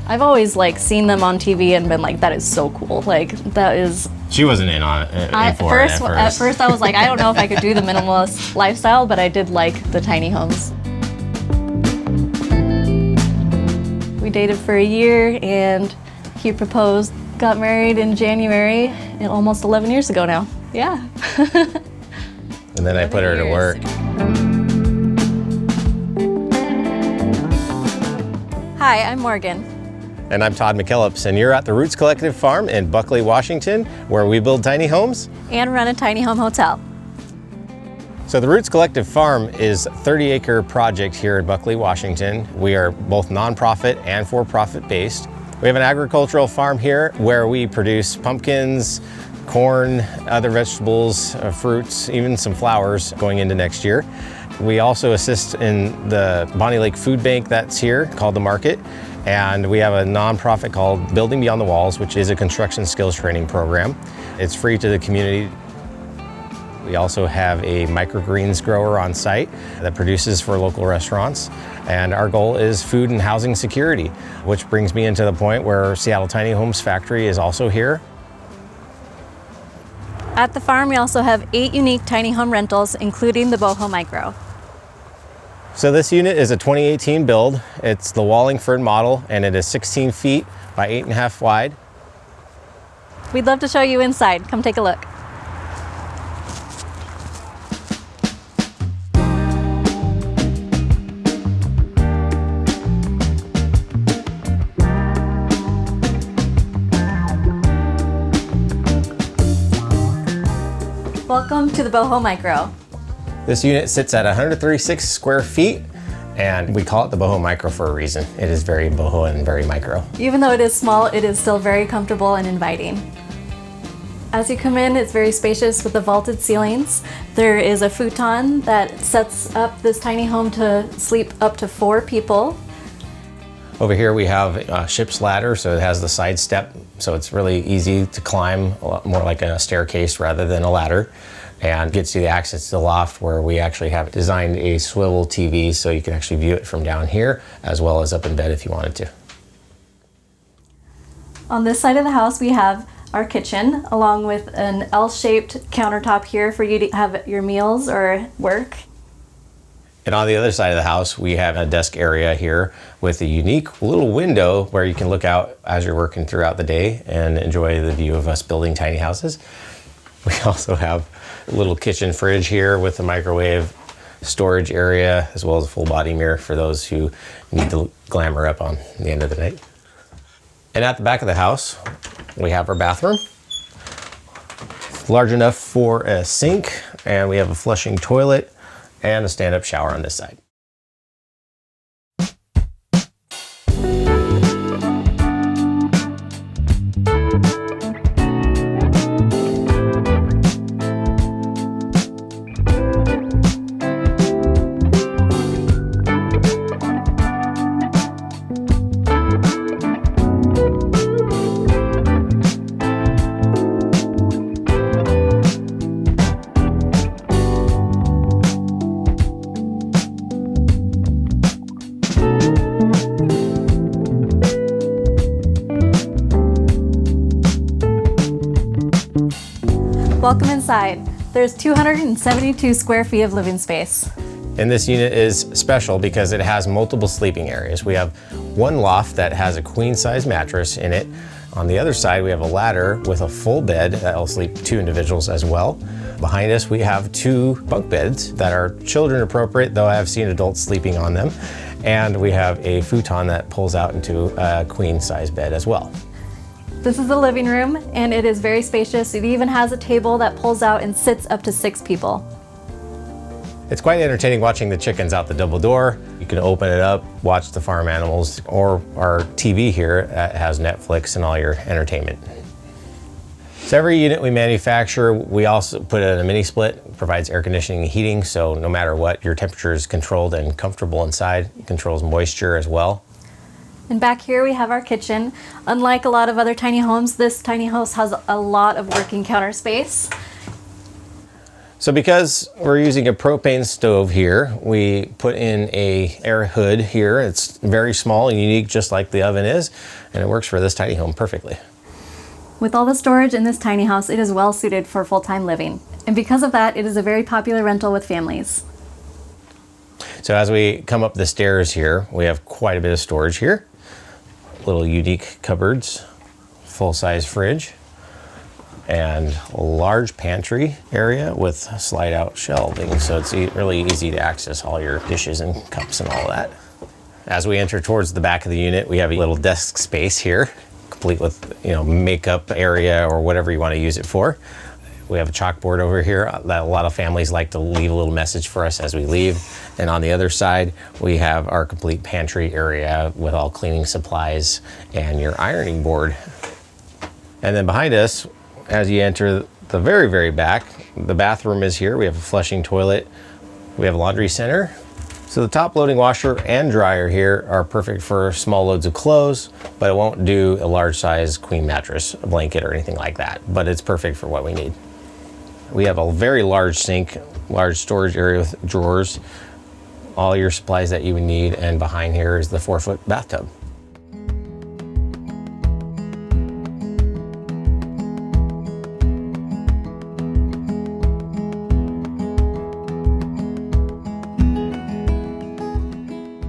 I've always like seen them on TV and been like, that is so cool. Like that is. She wasn't in on it At first I was like, I don't know if I could do the minimalist lifestyle, but I did like the tiny homes. We dated for a year and he proposed, got married in January, and almost 11 years ago now. Yeah. And then I put her to work. Hi, I'm Morgan. And I'm Todd McKellips, and you're at the Roots Collective Farm in Buckley, Washington, where we build tiny homes And run a tiny home hotel. So the Roots Collective Farm is a 30-acre project here in Buckley, Washington. We are both nonprofit and for-profit based. We have an agricultural farm here where we produce pumpkins, corn, other vegetables, fruits, even some flowers going into next year. We also assist in the Bonnie Lake Food Bank that's here called The Market. And we have a nonprofit called Building Beyond the Walls, which is a construction skills training program. It's free to the community. We also have a microgreens grower on site that produces for local restaurants. And our goal is food and housing security, which brings me into the point where Seattle Tiny Homes Factory is also here. At the farm, we also have 8 unique tiny home rentals, including the Boho Micro. So this unit is a 2018 build. It's the Wallingford model, and it is 16 feet by 8.5 wide. We'd love to show you inside. Come take a look. Welcome to the Boho Micro. This unit sits at 136 square feet, and we call it the Boho Micro for a reason. It is very boho and very micro. Even though it is small, it is still very comfortable and inviting. As you come in, it's very spacious with the vaulted ceilings. There is a futon that sets up this tiny home to sleep up to 4 people. Over here we have a ship's ladder, so it has the side step, so it's really easy to climb, a lot more like a staircase rather than a ladder, and gets you the access to the loft where we actually have designed a swivel TV so you can actually view it from down here as well as up in bed if you wanted to. On this side of the house, we have our kitchen, along with an L-shaped countertop here for you to have your meals or work. And on the other side of the house, we have a desk area here with a unique little window where you can look out as you're working throughout the day and enjoy the view of us building tiny houses. We also have a little kitchen fridge here with a microwave storage area, as well as a full body mirror for those who need to glamour up on the end of the night. And at the back of the house, we have our bathroom. Large enough for a sink, and we have a flushing toilet and a stand-up shower on this side. Welcome inside. There's 272 square feet of living space. And this unit is special because it has multiple sleeping areas. We have one loft that has a queen-size mattress in it. On the other side, we have a ladder with a full bed that'll sleep 2 individuals as well. Behind us, we have 2 bunk beds that are children appropriate, though I have seen adults sleeping on them. And we have a futon that pulls out into a queen-size bed as well. This is the living room, and it is very spacious. It even has a table that pulls out and sits up to 6 people. It's quite entertaining watching the chickens out the double door. You can open it up, watch the farm animals, or our TV here that has Netflix and all your entertainment. So every unit we manufacture, we also put in a mini split, provides air conditioning and heating, so no matter what, your temperature is controlled and comfortable inside. It controls moisture as well. And back here we have our kitchen. Unlike a lot of other tiny homes, this tiny house has a lot of working counter space. So because we're using a propane stove here, we put in a air hood here. It's very small and unique, just like the oven is, and it works for this tiny home perfectly. With all the storage in this tiny house, it is well suited for full-time living. And because of that, it is a very popular rental with families. So as we come up the stairs here, we have quite a bit of storage here. Little unique cupboards, full-size fridge, and a large pantry area with slide-out shelving. So it's really easy to access all your dishes and cups and all that. As we enter towards the back of the unit, we have a little desk space here, complete with, makeup area or whatever you want to use it for. We have a chalkboard over here that a lot of families like to leave a little message for us as we leave. And on the other side, we have our complete pantry area with all cleaning supplies and your ironing board. And then behind us, as you enter the very, very back, the bathroom is here. We have a flushing toilet. We have a laundry center. So the top loading washer and dryer here are perfect for small loads of clothes, but it won't do a large size queen mattress, a blanket, or anything like that. But it's perfect for what we need. We have a very large sink, large storage area with drawers, all your supplies that you would need, and behind here is the 4-foot bathtub.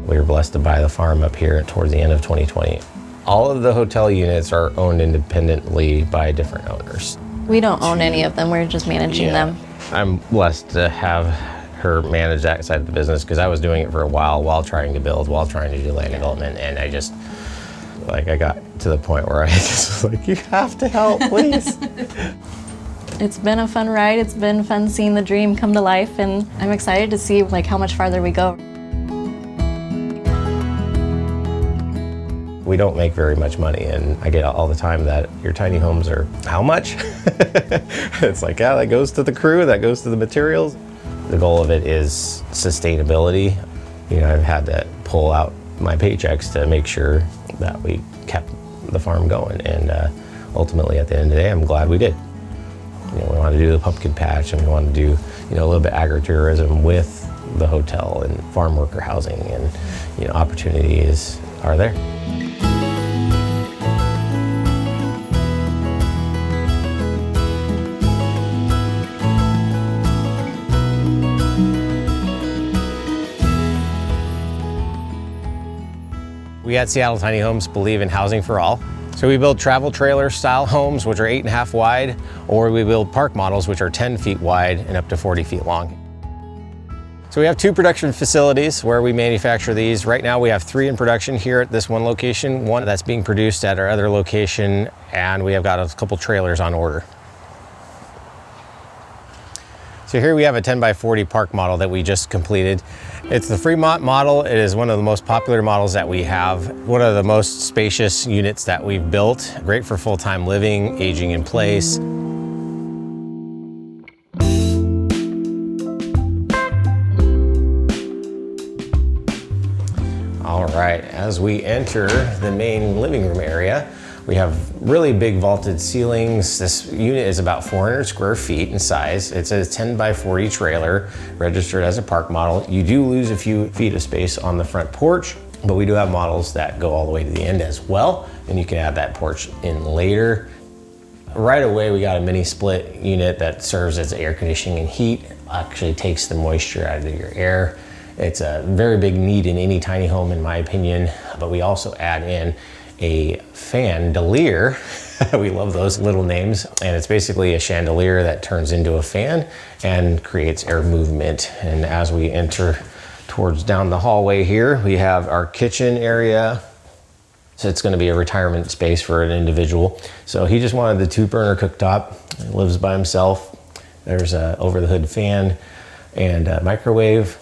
We were blessed to buy the farm up here towards the end of 2020. All of the hotel units are owned independently by different owners. We don't own any of them, we're just managing them. I'm blessed to have her manage that side of the business because I was doing it for a while trying to build, while trying to do land development, and I just, I got to the point where I just was like, you have to help, please. It's been a fun ride, it's been fun seeing the dream come to life, and I'm excited to see how much farther we go. We don't make very much money, and I get all the time that your tiny homes are how much? It's like, yeah, that goes to the crew, that goes to the materials. The goal of it is sustainability. I've had to pull out my paychecks to make sure that we kept the farm going, and ultimately at the end of the day, I'm glad we did. We want to do the pumpkin patch, and we want to do a little bit agritourism with the hotel and farm worker housing, and opportunities are there. We at Seattle Tiny Homes believe in housing for all. So we build travel trailer style homes, which are 8.5 wide, or we build park models, which are 10 feet wide and up to 40 feet long. So we have 2 production facilities where we manufacture these. Right now we have 3 in production here at this one location, 1 that's being produced at our other location, and we have got a couple trailers on order. So here we have a 10 by 40 park model that we just completed. It's the Fremont model. It is one of the most popular models that we have. One of the most spacious units that we've built. Great for full-time living, aging in place. All right, as we enter the main living room area, we have really big vaulted ceilings. This unit is about 400 square feet in size. It's a 10 by 40 trailer registered as a park model. You do lose a few feet of space on the front porch, but we do have models that go all the way to the end as well, and you can add that porch in later. Right away, we got a mini split unit that serves as air conditioning and heat. Actually takes the moisture out of your air. It's a very big need in any tiny home, in my opinion, but we also add in a chandelier. We love those little names. And it's basically a chandelier that turns into a fan and creates air movement. And as we enter towards down the hallway here, we have our kitchen area. So it's gonna be a retirement space for an individual. So he just wanted the 2-burner cooktop. He lives by himself. There's a over the hood fan and a microwave.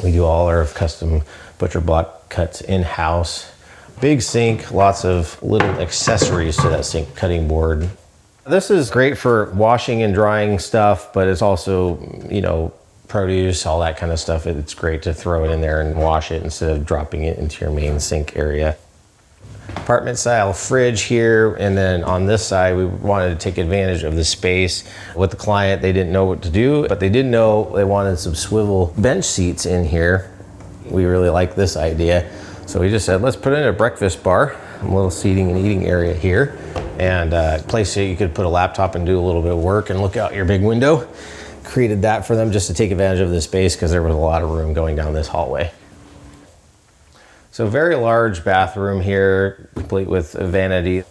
We do all our custom butcher block cuts in-house. Big sink, lots of little accessories to that sink, cutting board. This is great for washing and drying stuff, but it's also, produce, all that kind of stuff. It's great to throw it in there and wash it instead of dropping it into your main sink area. apartment style fridge here, and then on this side we wanted to take advantage of the space. With the client, they didn't know what to do, but they did know they wanted some swivel bench seats in here. We really like this idea, so we just said let's put in a breakfast bar, a little seating and eating area here, and a place that you could put a laptop and do a little bit of work and look out your big window. Created that for them just to take advantage of the space because there was a lot of room going down this hallway. So very large bathroom here, complete with a vanity.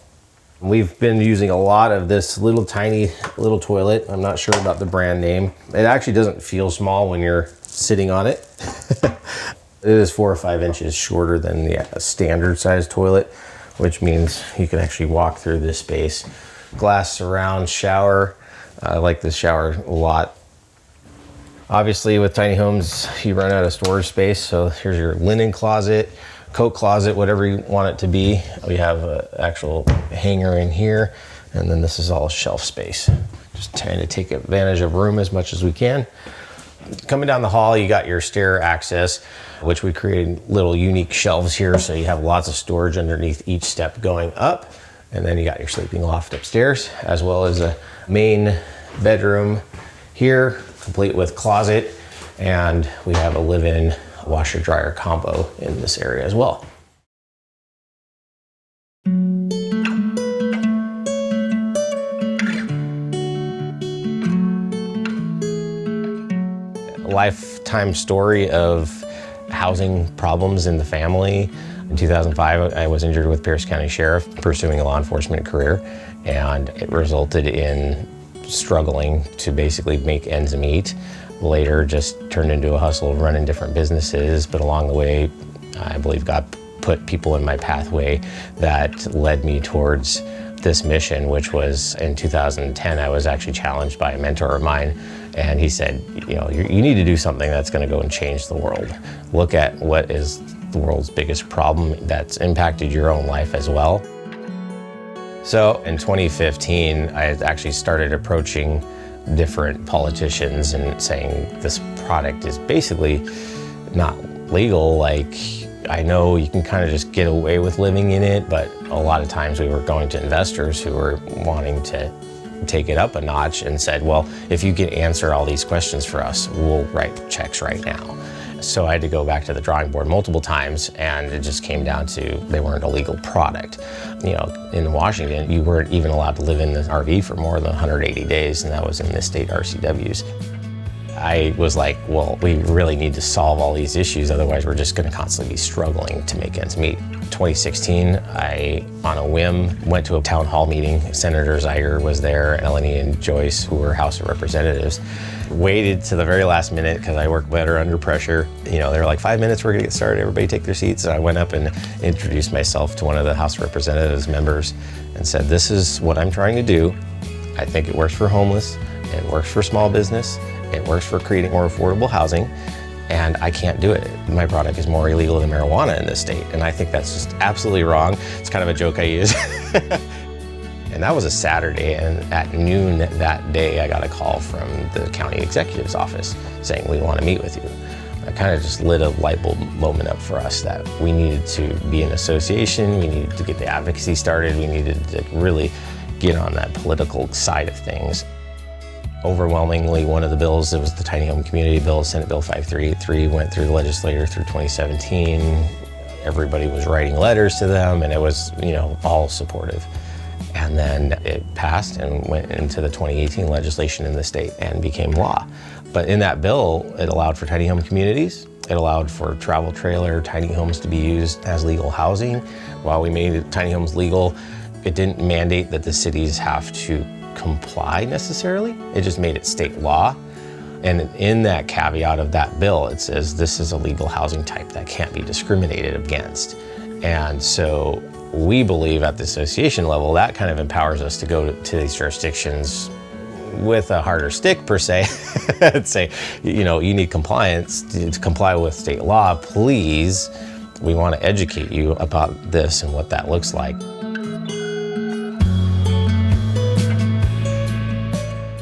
We've been using a lot of this tiny little toilet. I'm not sure about the brand name. It actually doesn't feel small when you're sitting on it. It is 4 or 5 inches shorter than the standard size toilet, which means you can actually walk through this space. Glass surround shower. I like this shower a lot. Obviously with tiny homes, you run out of storage space. So here's your linen closet, coat closet, whatever you want it to be. We have an actual hanger in here, and then this is all shelf space. Just trying to take advantage of room as much as we can. Coming down the hall, you got your stair access, which we created little unique shelves here. So you have lots of storage underneath each step going up. And then you got your sleeping loft upstairs, as well as a main bedroom here, complete with closet. And we have a live-in washer dryer combo in this area as well. Lifetime story of housing problems in the family. In 2005, I was injured with Pierce County Sheriff pursuing a law enforcement career, and it resulted in struggling to basically make ends meet. Later just turned into a hustle of running different businesses, but along the way, I believe God put people in my pathway that led me towards this mission, which was in 2010, I was actually challenged by a mentor of mine, and he said, you need to do something that's going to go and change the world. Look at what is the world's biggest problem that's impacted your own life as well. So in 2015, I had actually started approaching different politicians and saying this product is basically not legal. Like, I know you can kind of just get away with living in it, but a lot of times we were going to investors who were wanting to take it up a notch and said, well, if you can answer all these questions for us, we'll write checks right now. So I had to go back to the drawing board multiple times, and it just came down to they weren't a legal product. In Washington, you weren't even allowed to live in the RV for more than 180 days, and that was in the state RCWs. I was like, well, we really need to solve all these issues, otherwise we're just going to constantly be struggling to make ends meet. 2016, I, on a whim, went to a town hall meeting. Senator Zeiger was there, Eleni and Joyce, who were House of Representatives. Waited to the very last minute because I work better under pressure. They were like, 5 minutes, we're gonna get started, everybody take their seats. And I went up and introduced myself to one of the House of Representatives members and said, this is what I'm trying to do. I think it works for homeless, it works for small business, it works for creating more affordable housing, and I can't do it. My product is more illegal than marijuana in this state, and I think that's just absolutely wrong. It's kind of a joke I use. And that was a Saturday, and at noon that day, I got a call from the county executive's office saying, we want to meet with you. That kind of just lit a light bulb moment up for us that we needed to be an association, we needed to get the advocacy started, we needed to really get on that political side of things. Overwhelmingly, one of the bills, it was the Tiny Home Community Bill, Senate Bill 5383, went through the legislature through 2017. Everybody was writing letters to them, and it was, all supportive. And then it passed and went into the 2018 legislation in the state and became law. But in that bill, it allowed for tiny home communities. It allowed for travel trailer, tiny homes to be used as legal housing. While we made tiny homes legal, it didn't mandate that the cities have to comply necessarily. It just made it state law. And in that caveat of that bill, it says this is a legal housing type that can't be discriminated against. And so we believe at the association level, that kind of empowers us to go to these jurisdictions with a harder stick per se, and say, you need compliance to comply with state law, please. We want to educate you about this and what that looks like.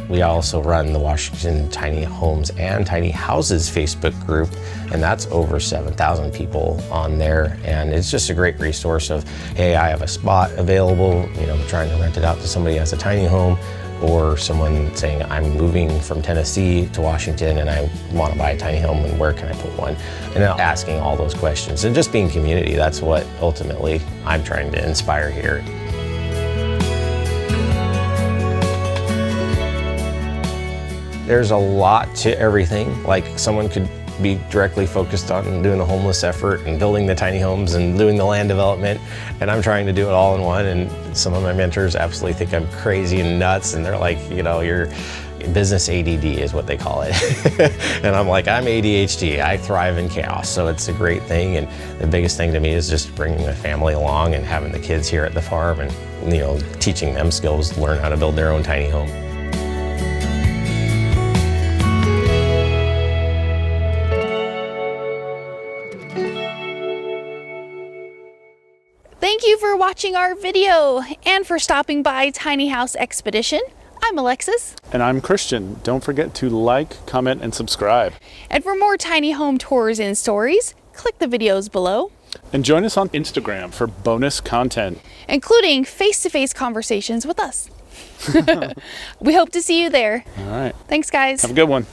We also run the Washington Tiny Homes and Tiny Houses Facebook group and that's over 7,000 people on there. And it's just a great resource of, hey, I have a spot available, you know, trying to rent it out to somebody as a tiny home, or someone saying, I'm moving from Tennessee to Washington and I want to buy a tiny home, and where can I put one? And asking all those questions and just being community. That's what ultimately I'm trying to inspire here. There's a lot to everything. Like, someone could be directly focused on doing the homeless effort and building the tiny homes and doing the land development, and I'm trying to do it all in one. And some of my mentors absolutely think I'm crazy and nuts, and they're like, you know, you're business ADD is what they call it. And I'm like, I'm ADHD, I thrive in chaos. So it's a great thing, and the biggest thing to me is just bringing the family along and having the kids here at the farm and, you know, teaching them skills to learn how to build their own tiny home. Thank you for watching our video and for stopping by Tiny House Expedition. I'm Alexis. And I'm Christian. Don't forget to like, comment, and subscribe. And for more tiny home tours and stories, click the videos below. And join us on Instagram for bonus content, including face-to-face conversations with us. We hope to see you there. All right. Thanks, guys. Have a good one.